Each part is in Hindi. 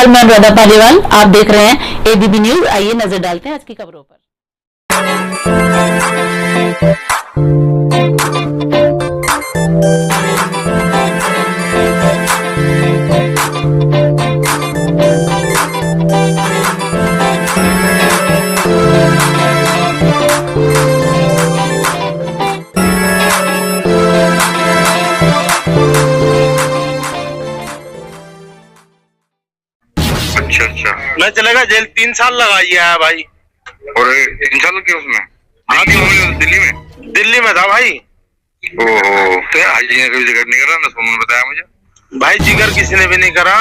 नमस्कार, मैं अनुराधा पालीवाल। आप देख रहे हैं एबीपी न्यूज। आइए नजर डालते हैं आज की खबरों पर। अच्छा मैं चलेगा जेल 3 साल लगाई है भाई। और 3 साल के उसमें दिल्ली में था भाई। ओहो, तो हाजी ने कभी जिक्र नहीं करा ना, सोनू ने बताया मुझे। भाई जिक्र किसी ने भी नहीं करा।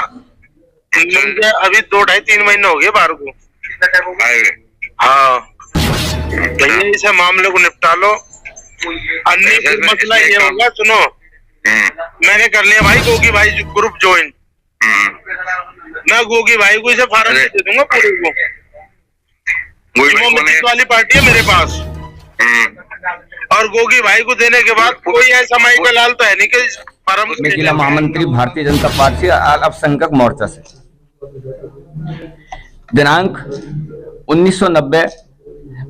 मुझे अभी 2-2.5-3 महीने हो गए बाहर को आए हुए। हाँ भैया, इसे मामले को निपटा लो। अन्य मसला ये होगा, सुनो मैंने कर लिया भाई गोगी भाई ग्रुप ज्वाइन। मैं गोगी भाई को इसे फार्म दे दूंगा पूरे को। वाली पार्टी है मेरे पास, और गोगी भाई को देने के बाद कोई ऐसा माई का लाल तो है नहीं कि फार्म। मैं जिला महामंत्री भारतीय जनता पार्टी अल्पसंख्यक मोर्चा से दिनांक 1990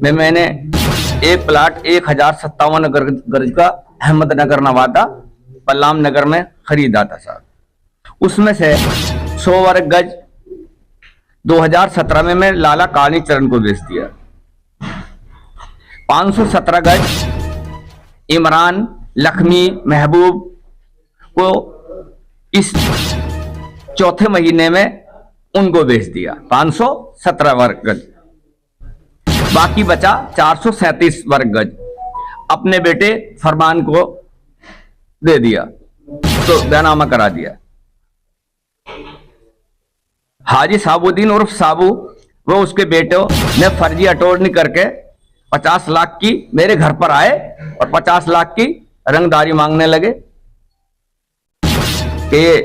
में मैंने एक प्लाट 1057 गज का अहमदनगर नवादा पल्लाम नगर में खरीदा था साहब। उसमें से 100 वर्ग गज 2017 में मैं लाला काली चरण को बेच दिया। 517 गज इमरान लक्ष्मी महबूब को इस चौथे महीने में उनको बेच दिया 517 वर्ग गज। बाकी बचा 437 वर्ग गज अपने बेटे फरमान को दे दिया, तो बैनामा करा दिया। हाजी साबुद्दीन उर्फ साबू वो उसके बेटे ने फर्जी अटॉर्नी करके 50 लाख की मेरे घर पर आए और 50 लाख की रंगदारी मांगने लगे कि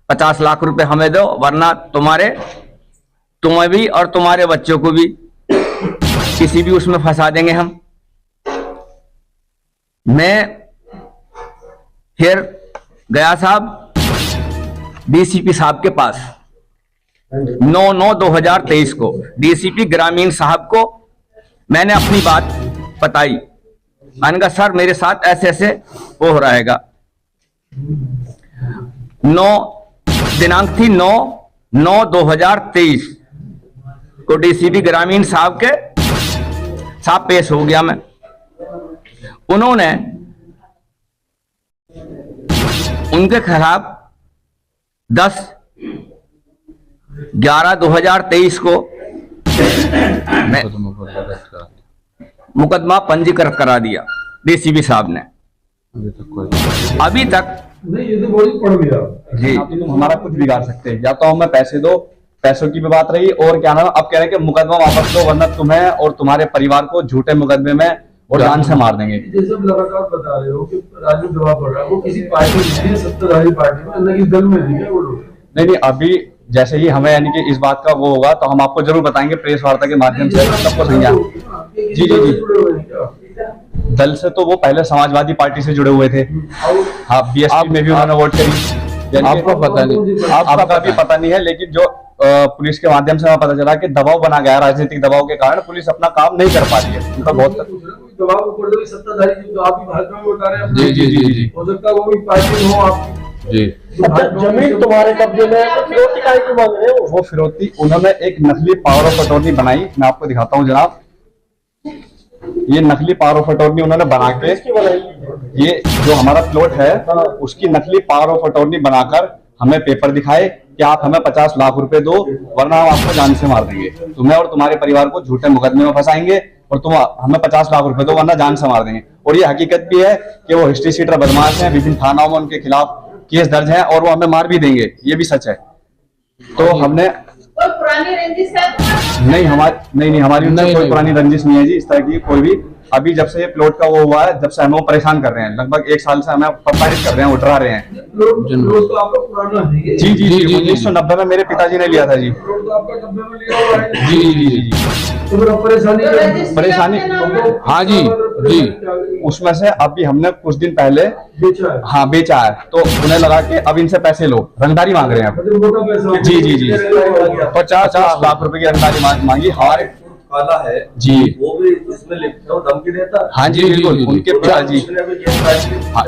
50 लाख रुपए हमें दो, वरना तुम्हें भी और तुम्हारे बच्चों को भी किसी भी उसमें फंसा देंगे हम। मैं फिर गया साहब डीसीपी साहब के पास 9/9/2023 को डीसीपी ग्रामीण साहब को मैंने अपनी बात बताई। मैंने कहा सर मेरे साथ ऐसे ऐसे वो हो रहेगा। दिनांक थी 9/9/2023 को डीसीपी ग्रामीण साहब के साथ पेश हो गया मैं। उन्होंने उनके खिलाफ 10/11/2023 को मुकदमा पंजीकृत करा दिया डीसीपी साहब ने। अभी तक नहीं, ये तो बड़ी पड़ गया जी। आप तो हमारा कुछ बिगाड़ सकते हैं, या तो हमें पैसे दो, पैसों की भी बात रही, और क्या नाम अब कह रहे हैं कि मुकदमा वापस लो वरना तुम्हें और तुम्हारे परिवार को झूठे मुकदमे में और जान से मार देंगे। जैसे आप लगातार बता रहे हो कि राजू दबाव पड़ रहा है, वो किसी पार्टी में सत्ताधारी पार्टी में अलग ही दल में नहीं है वो लोग। नहीं, अभी जैसे ही हमें यानी कि इस बात का वो होगा तो हम आपको जरूर बताएंगे प्रेस वार्ता के माध्यम से, सबको समझा। जी दल से तो वो पहले समाजवादी पार्टी से जुड़े हुए थे। हाँ, बीएसपी में भी उन्होंने वोट करी। आपको पता नहीं, आपका भी पता नहीं है, लेकिन जो पुलिस के माध्यम से हमें पता चला कि दबाव बना गया, राजनीतिक दबाव के कारण पुलिस अपना काम नहीं कर पा रही है। उनका बहुत दबाव ऊपर जो सत्ताधारी जो आप भी भाजपा में बता रहे हैं, जी हो सकता है वो भी पार्टी हो आप जी। जमीन तुम्हारे कब्जे में, फिरौती काहे को मांग रहे हो? वो फिरौती उन्होंने एक नकली पावर ऑफ अटॉर्नी बनाई। मैं आपको दिखाता हूँ जनाब, ये नकली पावर ऑफ अटॉर्नी उन्होंने बना के, ये जो हमारा प्लॉट है उसकी नकली पावर ऑफ अटॉर्नी बनाकर हमें पेपर दिखाए कि आप हमें 50 लाख रुपए दो वरना हम आपको जान से मार देंगे, तुम्हें और तुम्हारे परिवार को झूठे मुकदमे में फंसाएंगे, और तुम हमें 50 लाख रुपए दो वरना जान से मार देंगे। और ये हकीकत भी है कि वो हिस्ट्री शीटर बदमाश हैं, विभिन्न थानाओं में उनके खिलाफ केस दर्ज है और वो हमें मार भी देंगे, ये भी सच है। तो हमने पुरानी रंजिश नहीं हमारी उनसे कोई पुरानी रंजिश नहीं है जी, इस तरह की कोई भी। अभी जब से ये प्लॉट का वो हुआ है, जब से हमें वो परेशान कर रहे हैं, लगभग 1 साल से हमें प्रताड़ित कर रहे हैं, उठा रहे हैं। लोग तो आपका पुराना है। जी 1990 में मेरे पिताजी ने लिया था जी। तो आपका डब्बे में लिया हुआ है। जी तो परेशानी परेशानी हाँ जी। जी उसमें से अभी हमने कुछ दिन पहले बेचा है, हाँ बेचा है, तो उन्हें लगा के अब इनसे पैसे लो, रंगदारी मांग रहे हैं अब। मतलब मोटा पैसा। जी जी जी 50 लाख रुपए की रंगदारी मांगी हमारे। काला है जी वो भी इसमें लिखता है, धमकी देता है। हाँ जी बिल्कुल, उनके पिताजी। हाँ,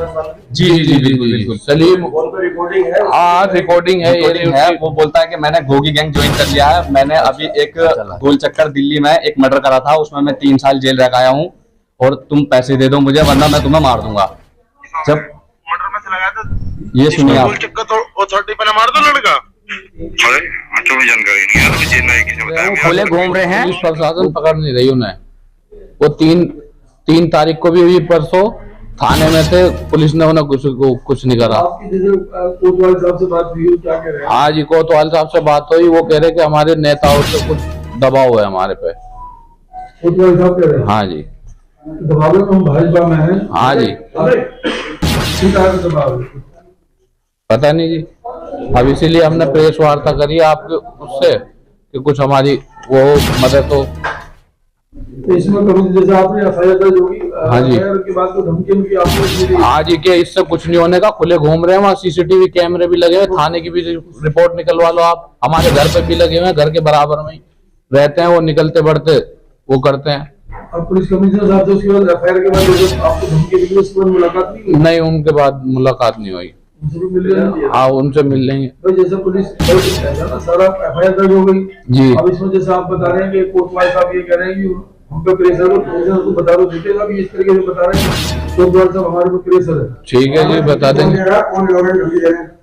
जी जी जी बिल्कुल बिल्कुल। सलीम फोन पे रिकॉर्डिंग है। हाँ रिकॉर्डिंग है। वो बोलता है कि मैंने गोगी गैंग ज्वाइन कर लिया है, मैंने अभी एक गोल चक्कर दिल्ली में एक मर्डर करा था, उसमें मैं 3 साल जेल रह आया हूँ, और तुम पैसे दे दो मुझे वरना मैं तुम्हें मार दूंगा। जब मर्डर में से लगाया था, ये सुनिए आप। गोल चक्कर तो अथॉरिटी पे ना मार दो लड़का। अरे अच्छा मुझे जानकारी नहीं है, मुझे नहीं किसी ने बताया। खोले घूम रहे हैं, पुलिस प्रशासन पकड़ नहीं रही उन्हें। वो तीन तारीख को भी हुई, परसों थाने में थे, पुलिस ने उन्हें कुछ नहीं करा। आपकी जैसे कोतवाल साहब से बात हुई, क्या कह रहे हैं? हाँ जी, कोतवाल साहब से बात हुई, वो कह रहे कि हमारे नेताओं से कुछ दबाव है हमारे पे। कोतवाल साहब कह रहे हैं हाँ जी, दबाव में हम भाजपा में हैं। हाँ जी, किस तरह से दबाव है? पता नहीं जी, अब इसीलिए हमने प्रेस वार्ता करी आपके उससे कि कुछ हमारी वो मदद हो। तो इसमें कभी जैसे आपने एफआईआर दर्ज होगी, हाँ जी। FIR के बाद तो धमकी उनकी आपको मिली। हाँ जी, कि इससे कुछ नहीं होने का, खुले घूम रहे हैं, वहाँ सीसीटीवी कैमरे भी लगे हुए, थाने की भी रिपोर्ट निकलवा लो आप, हमारे घर पे भी लगे हुए हैं, घर के बराबर में ही रहते हैं, वो निकलते बढ़ते वो करते हैं। अब पुलिस कमिश्नर साहब से उसके बाद एफआईआर के बाद जैसे आपको धमकी मिली, उसके बाद मुलाकात नहीं हुई? नहीं, उनके बाद मुलाकात नहीं हुई। उनसे भी मिल रही है? हाँ, उनसे मिल लेंगे तो जैसे पुलिस ना सारा एफआईआर दर्ज हो गई जी। अब इसमें जैसे आप बता रहे हैं कि कोतवाल साहब ये कह रहे हैं कि हम पे प्रेशर हो, कमिश्नर को बता दो जीतेगा भी, इस तरीके से बता रहे हैं कोतवाल साहब हमारे पे प्रेशर है। ठीक है जी, बता देंगे।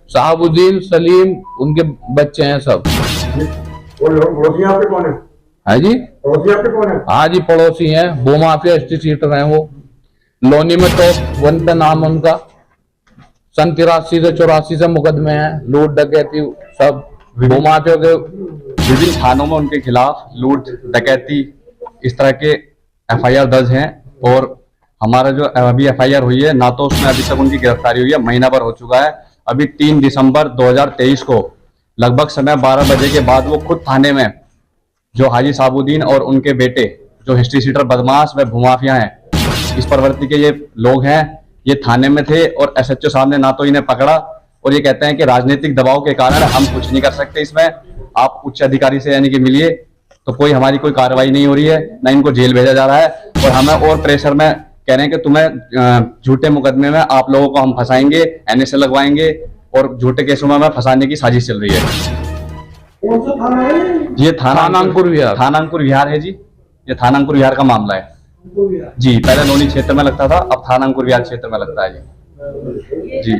साहबुद्दीन, सलीम, उनके बच्चे हैं सब। हाँ जी, हाँ जी, पड़ोसी हैं, वो माफिया सीटर हैं, वो लोनी में टॉप 1 पे नाम है उनका। सन 83 से 84 से मुकदमे हैं, लूट डकैती सब वो माफिया के। विभिन्न थानों में उनके खिलाफ लूट डकैती इस तरह के एफआईआर दर्ज हैं, और हमारा जो अभी एफआईआर हुई है ना, तो उसमें अभी तक उनकी गिरफ्तारी हुई है, महीना भर हो चुका है। अभी 3 दिसंबर 2023 को लगभग समय 12 बजे के बाद वो खुद थाने में, जो हाजी साबुद्दीन और उनके बेटे जो हिस्ट्री सीटर बदमाश व भूमाफिया हैं, इस प्रवृत्ति के ये लोग हैं, ये थाने में थे, और एसएचओ साहब ने ना तो इन्हें पकड़ा, और ये कहते हैं कि राजनीतिक दबाव के कारण हम कुछ नहीं कर सकते इसमें, आप उच्च अधिकारी से यानी कि मिलिए। तो कोई हमारी कोई कार्रवाई नहीं हो रही है, ना इनको जेल भेजा जा रहा है, और हमें और प्रेशर में कह रहे हैं कि तुम्हें झूठे मुकदमे में आप लोगों को हम फंसाएंगे, एनएसए लगवाएंगे, और झूठे केसों में हमें फंसाने की साजिश चल रही है। ये थानांकुर विहार। थानांकुर विहार है जी, ये थानांकुर विहार का मामला है जी। पहले लोनी क्षेत्र में लगता था, अब थानांकुर विहार क्षेत्र में लगता है जी।